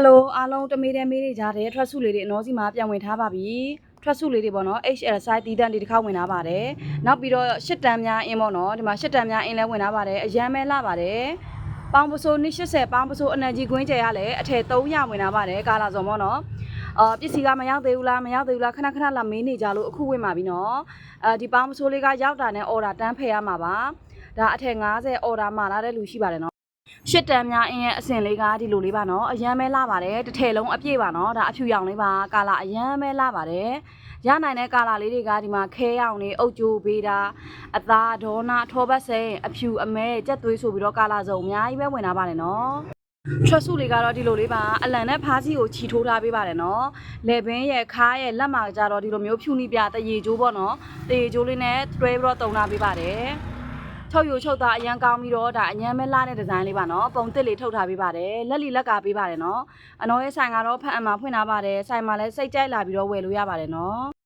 Hello အားလုံးတမေးတဲ့မေးနေကြတယ်ထွက်စုလေးတွေအနော်စီမှာပြန်ဝင်ထားပါပြီထွက်စုလေးတွေပေါ့နော် HL size တီးတန့်တွေတစ်ခါဝင်ထားပါတယ်နောက်ပြီးတော့ရှစ်တန်းများအင်းပေါ့နော်ဒီမှာရှစ်တန်းများအင်းလဲဝင်ထားပါတယ်အရန်မဲလာပါတယ်ပေါင်ပစိုးနှစ်80ပေါင်ပစိုးအနံကြီးကွင်းကျဲရလဲအထည်300ဝင်ထားပါတယ်ကာလာစုံပေါ့နော်ပစ္စည်းကမရောက်သေးဘူးလားမရောက်သေးဘူးလားခဏခဏလာမေးနေကြလို့အခုဝင်ပါပြီနော်ဒီပေါင်ပစိုးလေးကရောက်တာနဲ့ order တန်းဖယ်ရမှာပါဒါအထည်90 order မှာလာတဲ့လူရှိပါတယ်နော်ရှစ်တန်းများအင်းရဲ့အစင်လေးကဒီလိုလေးပါနော်အရန်မဲလာပါတယ်တစ်ထည်လုံးအပြည့်ပါနော်ဒါအဖြူရောင်လေးပါကာလာအရန်မဲလာပါတယ်ရနိုင်တဲ့ကာလာလေးတွေကဒီမှာခဲရောင်လေးအုတ်ကျိုးပေးတာအသားဒေါနာထောပတ်စိန်အဖြူအမဲကြက်သွေးဆိုပြီးတော့ကာလာစုံအများကြီးပဲဝင်လာပါတယ်နော်ထွက်စုလေးကတော့ဒီလိုလေးပါအလံနဲ့ဖားစီကိုချီထိုးထားပေးပါတယ်နော်လေပင်ရဲ့ခါးရဲ့လက်မှာကြတော့ဒီလိုမျိုးဖြူနီပြတရေကျိုးပေါ့နော်တရေကျိုးလေးနဲ့တွဲပြီးတော့တုံထားပေးပါတယ်ချုပ်ယူချုပ်သားအရန်ကောင်းပြီးတော့ဒါအញ្ញမ်းမဲလာတဲ့ဒီဇိုင်းလေးပါနော်ပုံတစ်လေးထုတ်ထားပေးပါတယ်လက်လီလက်ကပေးပါတယ်နော်အနော်ရဲ့ဆိုင်ကတော့ဖတ်အမှာဖွင့်ထားပါတယ်ဆိုင်မှာလည်းစိတ်ကြိုက်လာပြီးတော့ဝယ်လို့ရပါတယ်နော်